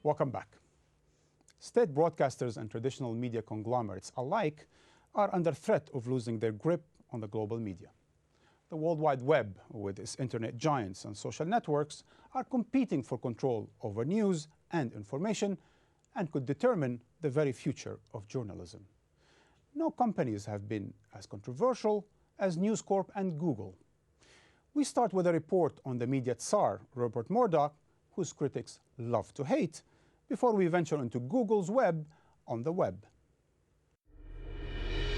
Welcome back. State broadcasters and traditional media conglomerates alike are under threat of losing their grip on the global media. The World Wide Web, with its internet giants and social networks, are competing for control over news and information and could determine the very future of journalism. No companies have been as controversial as News Corp and Google. We start with a report on the media tsar, Rupert Murdoch, whose critics love to hate, before we venture into Google's web on the web.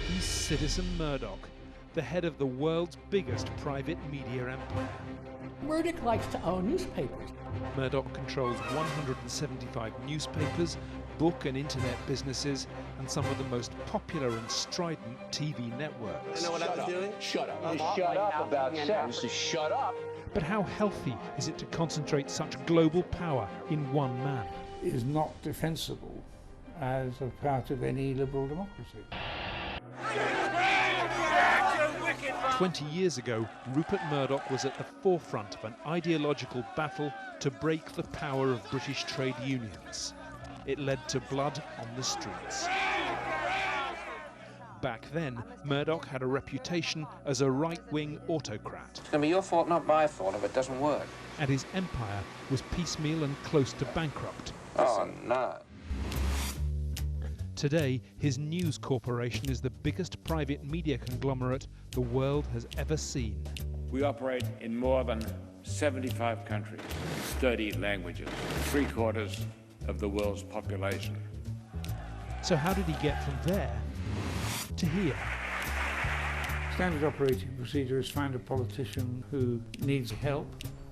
He's Citizen Murdoch, the head of the world's biggest private media empire. Murdoch likes to own newspapers. Murdoch controls 175 newspapers, book and internet businesses, and some of the most popular and strident TV networks. You know what I was doing? Shut up. Shut up about sex. Shut up. But how healthy is it to concentrate such global power in one man? It is not defensible as a part of any liberal democracy. 20 years ago, Rupert Murdoch was at the forefront of an ideological battle to break the power of British trade unions. It led to blood on the streets. Back then, Murdoch had a reputation as a right-wing autocrat. It's going to be your fault, not my fault, if it doesn't work. And his empire was piecemeal and close to bankrupt. Oh, no. Today, his News Corporation is the biggest private media conglomerate the world has ever seen. We operate in more than 75 countries, 30 languages, 3/4 of the world's population. So how did he get from there to here? Standard operating procedure is find a politician who needs help,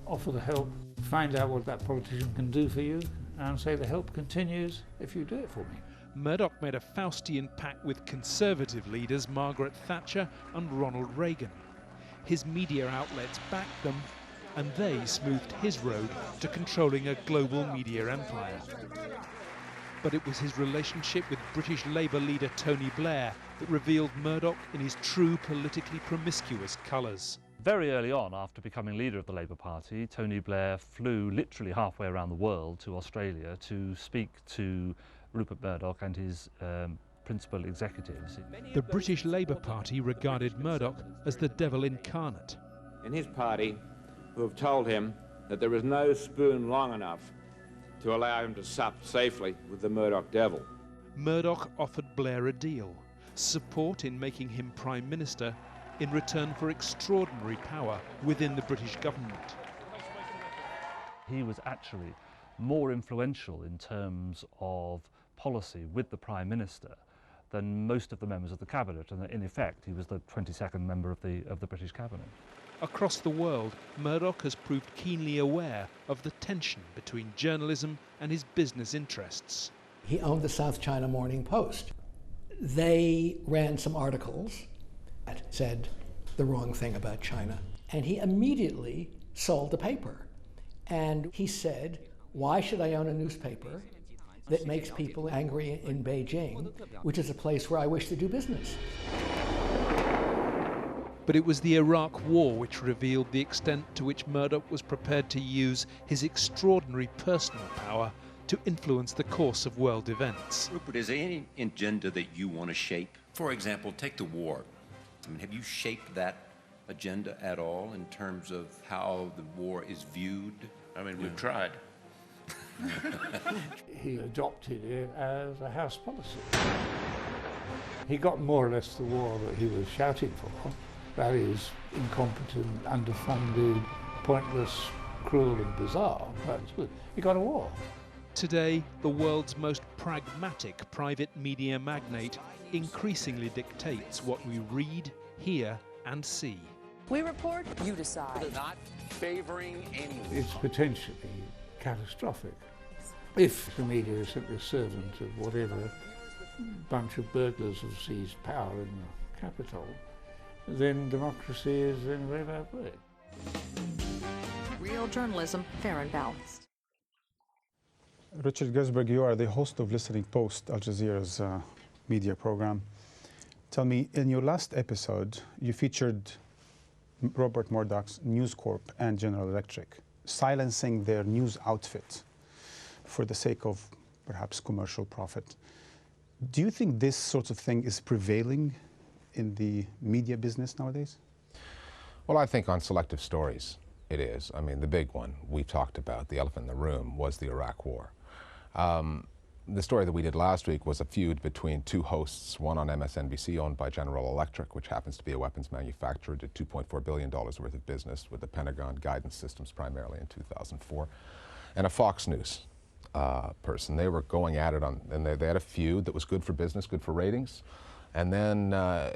offer the help, find out what that politician can do for you, and say the help continues if you do it for me. Murdoch made a Faustian pact with conservative leaders Margaret Thatcher and Ronald Reagan. His media outlets backed them, and they smoothed his road to controlling a global media empire. But it was his relationship with British Labour leader Tony Blair that revealed Murdoch in his true politically promiscuous colours. Very early on, after becoming leader of the Labour Party, Tony Blair flew literally halfway around the world to Australia to speak to Rupert Murdoch and his principal executives. The British Labour Party regarded Murdoch as the devil incarnate. In his party, who have told him that there is no spoon long enough to allow him to sup safely with the Murdoch devil. Murdoch offered Blair a deal, support in making him Prime Minister in return for extraordinary power within the British government. He was actually more influential in terms of policy with the Prime Minister than most of the members of the Cabinet, and in effect he was the 22nd member of the British Cabinet. Across the world, Murdoch has proved keenly aware of the tension between journalism and his business interests. He owned the South China Morning Post. They ran some articles that said the wrong thing about China, and he immediately sold the paper. And he said, why should I own a newspaper that makes people angry in Beijing, which is a place where I wish to do business? But it was the Iraq War which revealed the extent to which Murdoch was prepared to use his extraordinary personal power to influence the course of world events. Rupert, is there any agenda that you want to shape? For example, take the war. I mean, have you shaped that agenda at all in terms of how the war is viewed? I mean, we've tried. He adopted it as a house policy. He got more or less the war that he was shouting for. That is, incompetent, underfunded, pointless, cruel and bizarre. But he got a war. Today, the world's most pragmatic private media magnate increasingly dictates what we read, hear and see. We report, you decide. We're not favoring anyone. It's potentially catastrophic. If the media is simply a servant of whatever bunch of burglars have seized power in the capital, then democracy is in very bad way. Real journalism, fair and balanced. Richard Gersberg, you are the host of Listening Post, Al Jazeera's media program. Tell me, in your last episode, you featured Rupert Murdoch's News Corp and General Electric silencing their news outfit. for the sake of perhaps commercial profit. Do you think this sort of thing is prevailing in the media business nowadays? Well, I think on selective stories it is. I mean, the big one we talked about, the elephant in the room, was the Iraq War. The story that we did last week was a feud between two hosts, one on MSNBC owned by General Electric, which happens to be a weapons manufacturer, did $2.4 billion worth of business with the Pentagon guidance systems primarily in 2004, and a Fox News person. They were going at it and they had a feud that was good for business, good for ratings, and then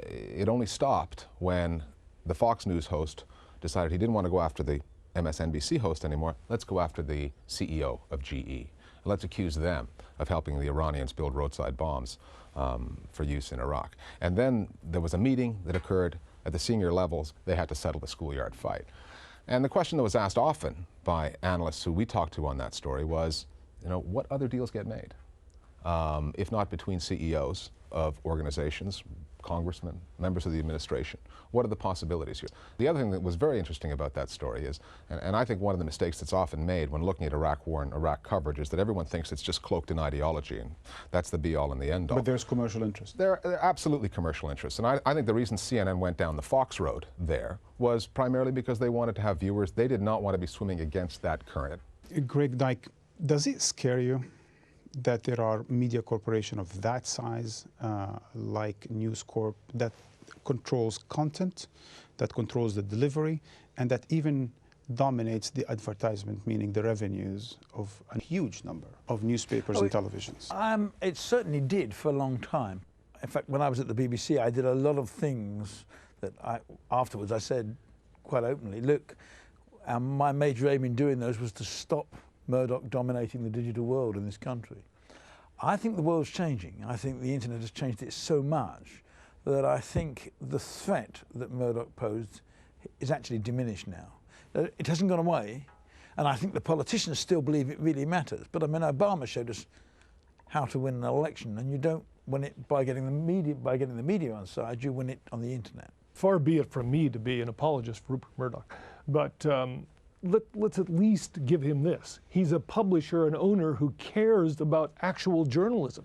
it only stopped when the Fox News host decided he didn't want to go after the MSNBC host anymore. Let's go after the CEO of GE. Let's accuse them of helping the Iranians build roadside bombs for use in Iraq. And then there was a meeting that occurred at the senior levels. They had to settle the schoolyard fight. And the question that was asked often by analysts who we talked to on that story was, you know, what other deals get made? If not between CEOs of organizations, congressmen, members of the administration. What are the possibilities here? The other thing that was very interesting about that story is, and I think one of the mistakes that's often made when looking at Iraq war and Iraq coverage is that everyone thinks it's just cloaked in ideology, and that's the be-all and the end-all. But there's commercial interest. There are absolutely commercial interests, and I think the reason CNN went down the Fox road there was primarily because they wanted to have viewers. They did not want to be swimming against that current. Greg Dyke, does it scare you that there are media corporations of that size, like News Corp, that controls content, that controls the delivery, and that even dominates the advertisement, meaning the revenues of a huge number of newspapers and televisions? It certainly did for a long time. In fact, when I was at the BBC, I did a lot of things that afterwards I said quite openly, look, my major aim in doing those was to stop Murdoch dominating the digital world in this country. I think the world's changing. I think the internet has changed it so much that I think the threat that Murdoch posed is actually diminished now. It hasn't gone away, and I think the politicians still believe it really matters. But I mean, Obama showed us how to win an election, and you don't win it by getting the media on side. You win it on the internet. Far be it from me to be an apologist for Rupert Murdoch, but let's at least give him this. He's a publisher and owner who cares about actual journalism.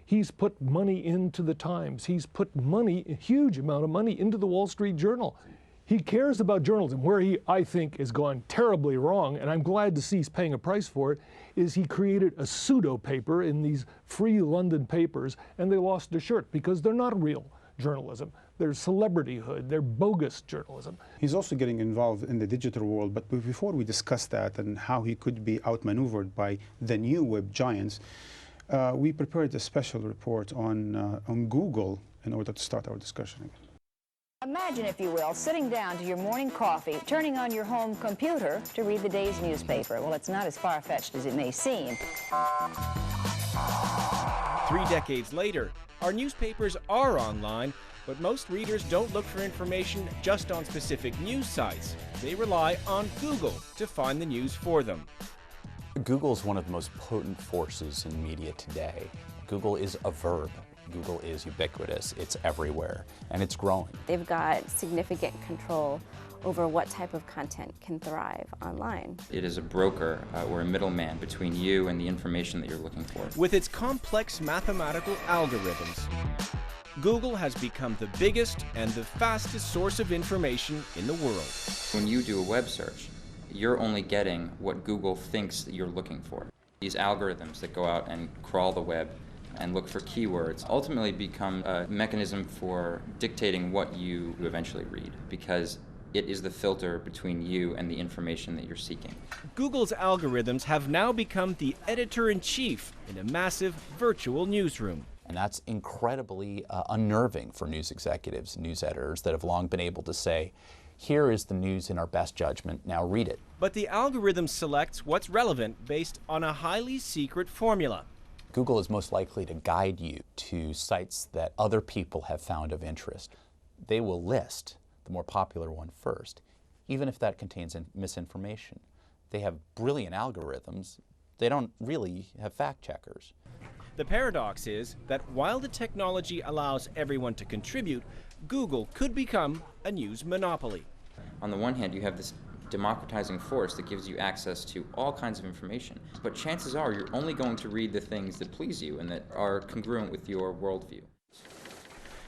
He's put money into the Times. He's put money, a huge amount of money, into the Wall Street Journal. He cares about journalism. Where he, I think, has gone terribly wrong, and I'm glad to see he's paying a price for it, is he created a pseudo paper in these free London papers, and they lost their shirt because they're not real journalism. They're celebrityhood, they're bogus journalism. He's also getting involved in the digital world, but before we discuss that and how he could be outmaneuvered by the new web giants, we prepared a special report on Google in order to start our discussion again. Imagine, if you will, sitting down to your morning coffee, turning on your home computer to read the day's newspaper. Well, it's not as far-fetched as it may seem. 3 decades later, our newspapers are online, but most readers don't look for information just on specific news sites. They rely on Google to find the news for them. Google is one of the most potent forces in media today. Google is a verb. Google is ubiquitous. It's everywhere, and it's growing. They've got significant control over what type of content can thrive online. It is a broker or a middleman between you and the information that you're looking for. With its complex mathematical algorithms, Google has become the biggest and the fastest source of information in the world. When you do a web search, you're only getting what Google thinks that you're looking for. These algorithms that go out and crawl the web and look for keywords ultimately become a mechanism for dictating what you eventually read, because it is the filter between you and the information that you're seeking. Google's algorithms have now become the editor-in-chief in a massive virtual newsroom. And that's incredibly unnerving for news executives, news editors that have long been able to say, here is the news in our best judgment, now read it. But the algorithm selects what's relevant based on a highly secret formula. Google is most likely to guide you to sites that other people have found of interest. They will list the more popular one first, even if that contains misinformation. They have brilliant algorithms. They don't really have fact checkers. The paradox is that while the technology allows everyone to contribute, Google could become a news monopoly. On the one hand, you have this democratizing force that gives you access to all kinds of information. But chances are you're only going to read the things that please you and that are congruent with your worldview.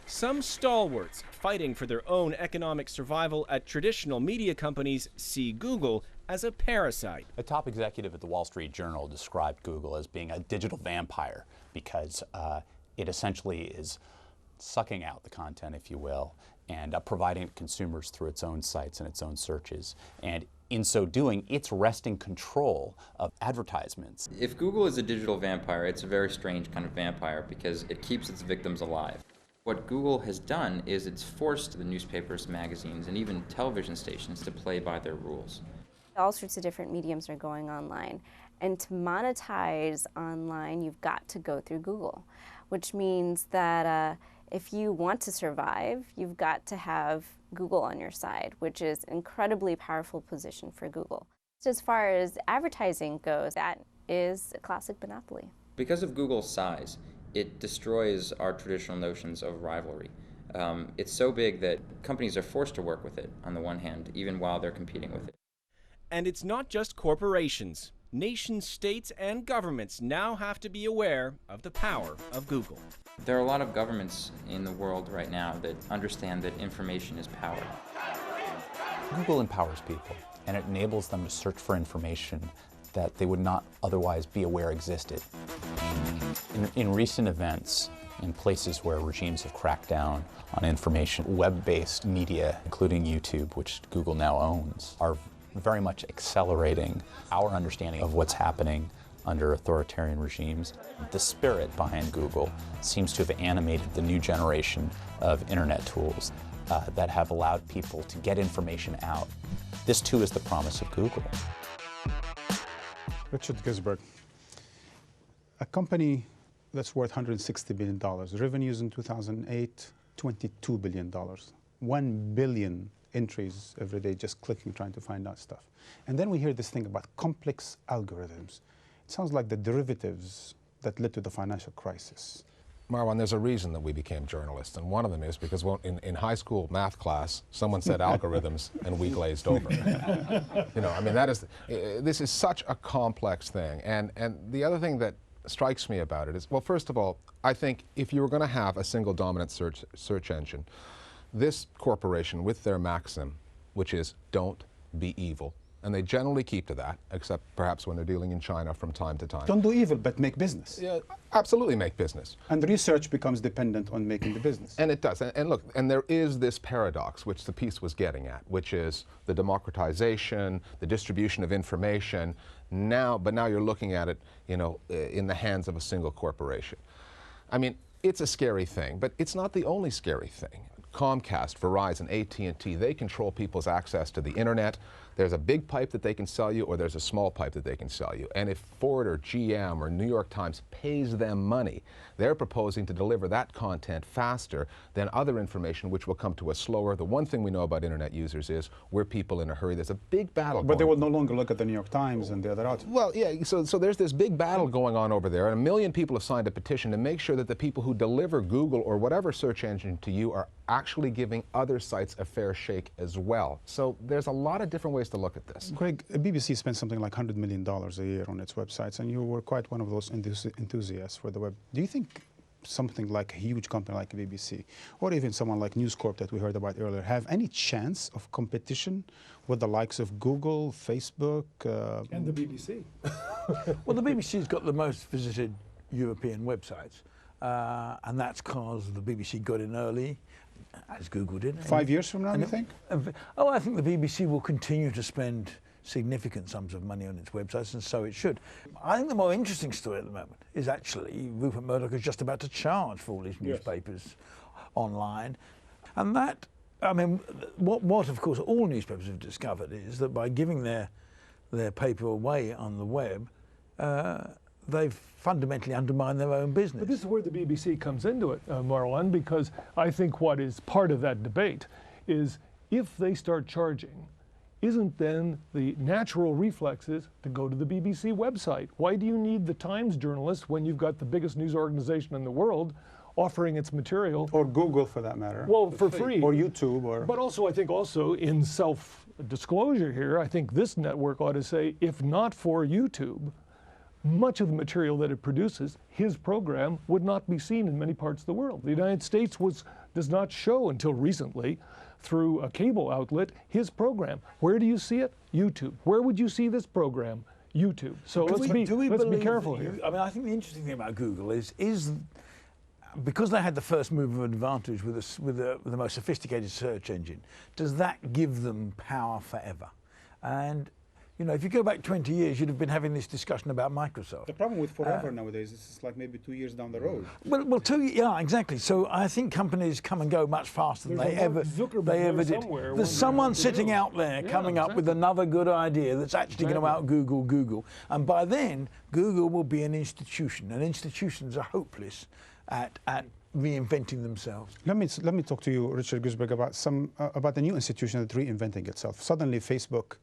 Some stalwarts fighting for their own economic survival at traditional media companies see Google as a parasite. A top executive at the Wall Street Journal described Google as being a digital vampire because it essentially is sucking out the content, if you will, and providing it to consumers through its own sites and its own searches. And in so doing, it's wresting control of advertisements. If Google is a digital vampire, it's a very strange kind of vampire because it keeps its victims alive. What Google has done is it's forced the newspapers, magazines, and even television stations to play by their rules. All sorts of different mediums are going online. And to monetize online, you've got to go through Google, which means that if you want to survive, you've got to have Google on your side, which is an incredibly powerful position for Google. So as far as advertising goes, that is a classic monopoly. Because of Google's size, it destroys our traditional notions of rivalry. It's so big that companies are forced to work with it, on the one hand, even while they're competing with it. And it's not just corporations. Nation states and governments now have to be aware of the power of Google. There are a lot of governments in the world right now that understand that information is power. Google empowers people, and it enables them to search for information that they would not otherwise be aware existed. In recent events, in places where regimes have cracked down on information, web-based media, including YouTube, which Google now owns, are very much accelerating our understanding of what's happening under authoritarian regimes. The spirit behind Google seems to have animated the new generation of internet tools that have allowed people to get information out. This too is the promise of Google. Richard Gisberg, a company that's worth $160 billion, revenues in 2008, $22 billion, 1 billion entries every day just clicking, trying to find out stuff. And then we hear this thing about complex algorithms. It sounds like the derivatives that led to the financial crisis. Marwan, there's a reason that we became journalists, and one of them is because in high school math class, someone said algorithms, and we glazed over. You know, I mean, this is such a complex thing. And the other thing that strikes me about it is, well, first of all, I think if you were going to have a single dominant search engine, this corporation with their maxim, which is don't be evil, and they generally keep to that, except perhaps when they're dealing in China from time to time. Don't do evil, but make business. Yeah, absolutely make business. And research becomes dependent on making the business. And it does. And look, and there is this paradox, which the piece was getting at, which is the democratization, the distribution of information. But now you're looking at it, you know, in the hands of a single corporation. I mean, it's a scary thing, but it's not the only scary thing. Comcast, Verizon, AT&T, they control people's access to the internet. There's a big pipe that they can sell you, or there's a small pipe that they can sell you. And if Ford or GM or New York Times pays them money, they're proposing to deliver that content faster than other information, which will come to us slower. The one thing we know about internet users is we're people in a hurry. There's a big battle But they will no longer look at the New York Times and the other outlets. Well, yeah, so there's this big battle going on over there, and 1 million people have signed a petition to make sure that the people who deliver Google or whatever search engine to you are actually giving other sites a fair shake as well. So there's a lot of different ways to look at this. Greg, BBC spends something like $100 million a year on its websites, and you were quite one of those enthusiasts for the web. Do you think something like a huge company like BBC, or even someone like News Corp that we heard about earlier, have any chance of competition with the likes of Google, Facebook? And the BBC. Well, the BBC's got the most visited European websites, and that's because the BBC got in early, as Google did. 5 years from now, you think? Oh, I think the BBC will continue to spend significant sums of money on its websites, and so it should. I think the more interesting story at the moment is actually Rupert Murdoch is just about to charge for all his newspapers online. And that, I mean, what of course all newspapers have discovered is that by giving their paper away on the web, they've fundamentally undermined their own business. But this is where the BBC comes into it, Marwan, because I think what is part of that debate is if they start charging, isn't then the natural reflexes to go to the BBC website? Why do you need the Times journalist when you've got the biggest news organization in the world offering its material. Or Google, for that matter. Well, for free. Or YouTube. But also, I think also in self-disclosure here, I think this network ought to say, if not for YouTube, much of the material that it produces, his program, would not be seen in many parts of the world. The United States does not show until recently, through a cable outlet, his program. Where do you see it? YouTube. Where would you see this program? YouTube. So let's be careful here. I mean, I think the interesting thing about Google is because they had the first mover advantage with the most sophisticated search engine, does that give them power forever? And you know, if you go back 20 years, you'd have been having this discussion about Microsoft. The problem with forever nowadays is it's like maybe 2 years down the road. Well, yeah, exactly. So I think companies come and go much faster than they ever did. There's someone sitting out there coming up with another good idea that's actually going to out-Google Google. And by then, Google will be an institution, and institutions are hopeless at reinventing themselves. Let me talk to you, Richard Gusberg, about the new institution that's reinventing itself. Suddenly, Facebook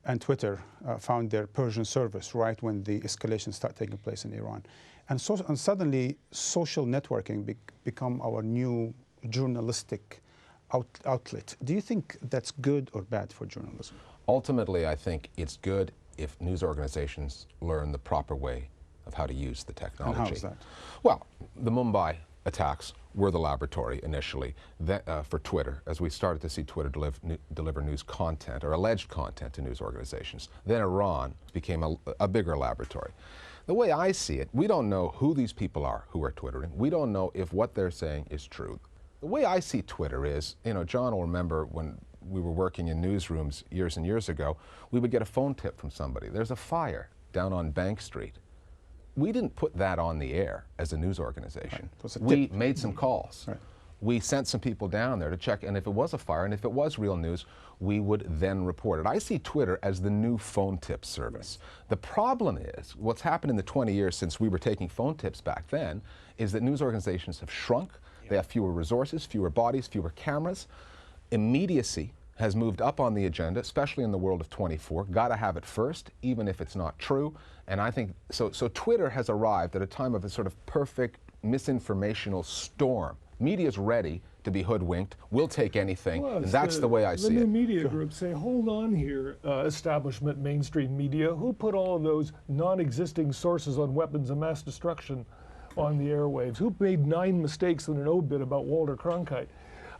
and Twitter found their Persian service right when the escalation started taking place in Iran. And suddenly, social networking become our new journalistic outlet. Do you think that's good or bad for journalism? Ultimately, I think it's good if news organizations learn the proper way of how to use the technology. And how is that? Well, the Mumbai attacks were the laboratory initially for Twitter, as we started to see Twitter deliver news content or alleged content to news organizations. Then Iran became a bigger laboratory. The way I see it, we don't know who these people are who are Twittering. We don't know if what they're saying is true. The way I see Twitter is, you know, John will remember when we were working in newsrooms years and years ago, we would get a phone tip from somebody. There's a fire down on Bank Street. We didn't put that on the air as a news organization. Right. We made some calls. Right. We sent some people down there to check, and if it was a fire and if it was real news, we would then report it. I see Twitter as the new phone tip service. Right. The problem is, what's happened in the 20 years since we were taking phone tips back then, is that news organizations have shrunk. They have fewer resources, fewer bodies, fewer cameras. Immediacy has moved up on the agenda, especially in the world of 24. Got to have it first, even if it's not true. And I think, so Twitter has arrived at a time of a sort of perfect misinformational storm. Media's ready to be hoodwinked. We'll take anything. And that's the way I see it. The new media groups say, hold on here, establishment, mainstream media. Who put all of those non-existing sources on weapons of mass destruction on the airwaves? Who made 9 mistakes in an obit about Walter Cronkite?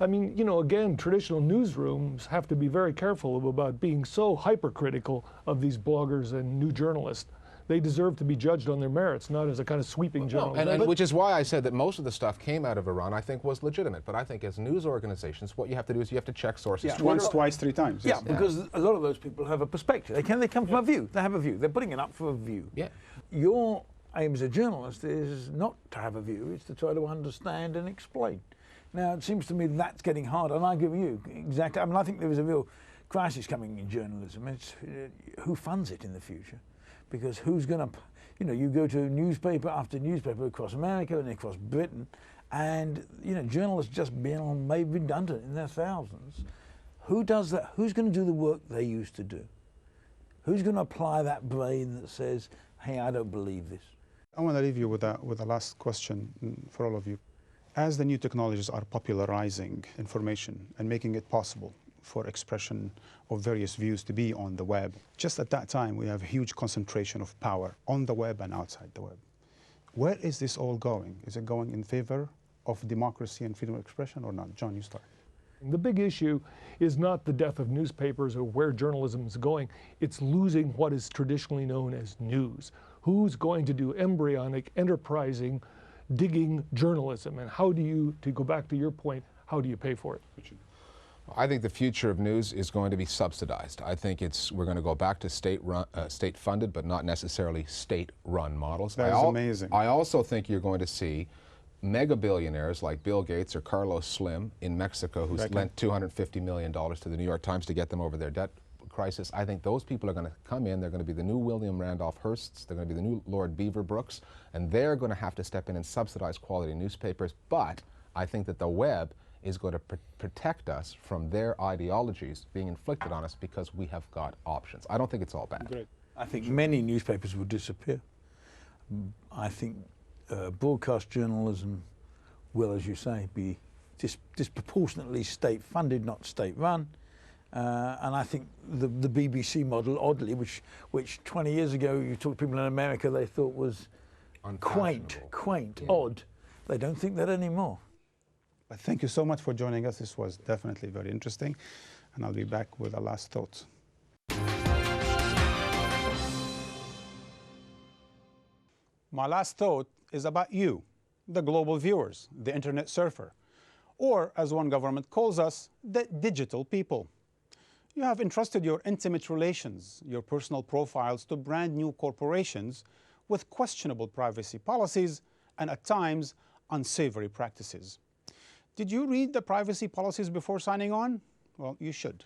I mean, you know, again, traditional newsrooms have to be very careful about being so hypercritical of these bloggers and new journalists. They deserve to be judged on their merits, not as a kind of sweeping journalism. And which is why I said that most of the stuff came out of Iran, I think, was legitimate. But I think as news organizations, what you have to do is you have to check sources. Yeah, once, twice, 3 times. Yes. Yeah, because a lot of those people have a perspective. They come from a view. They have a view. They're putting it up for a view. Yeah. Your aim as a journalist is not to have a view. It's to try to understand and explain. Now, it seems to me that's getting harder, and I agree with you, exactly. I mean, I think there is a real crisis coming in journalism. It's who funds it in the future? Because who's going to, you know, you go to newspaper after newspaper across America and across Britain, and, you know, journalists just being made redundant in their thousands. Who does that? Who's going to do the work they used to do? Who's going to apply that brain that says, hey, I don't believe this? I want to leave you with a last question for all of you. As the new technologies are popularizing information and making it possible for expression of various views to be on the web, just at that time we have a huge concentration of power on the web and outside the web. Where is this all going? Is it going in favor of democracy and freedom of expression or not? John, you start. The big issue is not the death of newspapers or where journalism is going. It's losing what is traditionally known as news. Who's going to do embryonic, enterprising, digging journalism, and how do you, to go back to your point, how do you pay for it? I think the future of news is going to be subsidized. I think we're going to go back to state-funded, but not necessarily state-run models. That is amazing. I also think you're going to see mega billionaires like Bill Gates or Carlos Slim in Mexico, who's lent $250 million to the New York Times to get them over their debt crisis. I think those people are going to come in. They're going to be the new William Randolph Hearsts. They're going to be the new Lord Beaverbrooks, and they're going to have to step in and subsidize quality newspapers. But I think that the web is going to protect us from their ideologies being inflicted on us because we have got options. I don't think it's all bad. Great. I think many newspapers will disappear. I think broadcast journalism will, as you say, be disproportionately state-funded, not state-run. And I think the BBC model, oddly, which 20 years ago you talk to people in America, they thought was quaint, odd. They don't think that anymore. But thank you so much for joining us. This was definitely very interesting. And I'll be back with a last thought. My last thought is about you, the global viewers, the internet surfer, or as one government calls us, the digital people. You have entrusted your intimate relations, your personal profiles to brand new corporations with questionable privacy policies and at times unsavory practices. Did you read the privacy policies before signing on? Well, you should.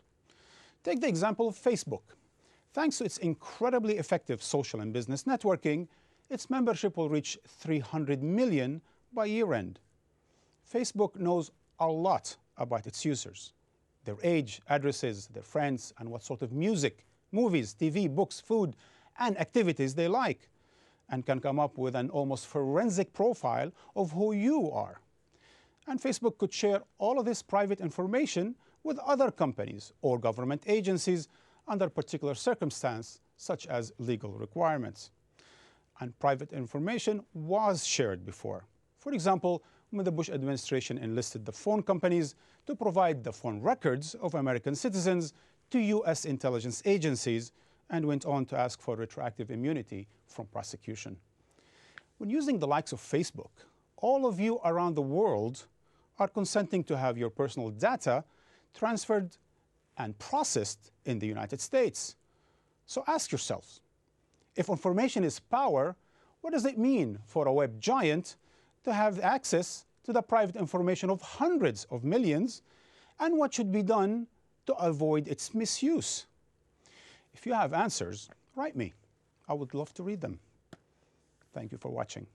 Take the example of Facebook. Thanks to its incredibly effective social and business networking, its membership will reach 300 million by year-end. Facebook knows a lot about its users, their age, addresses, their friends, and what sort of music, movies, TV, books, food, and activities they like, and can come up with an almost forensic profile of who you are. And Facebook could share all of this private information with other companies or government agencies under particular circumstances, such as legal requirements. And private information was shared before. For example, when the Bush administration enlisted the phone companies to provide the phone records of American citizens to U.S. intelligence agencies and went on to ask for retroactive immunity from prosecution. When using the likes of Facebook, all of you around the world are consenting to have your personal data transferred and processed in the United States. So ask yourselves, if information is power, what does it mean for a web giant to have access to the private information of hundreds of millions, and what should be done to avoid its misuse? If you have answers, write me. I would love to read them. Thank you for watching.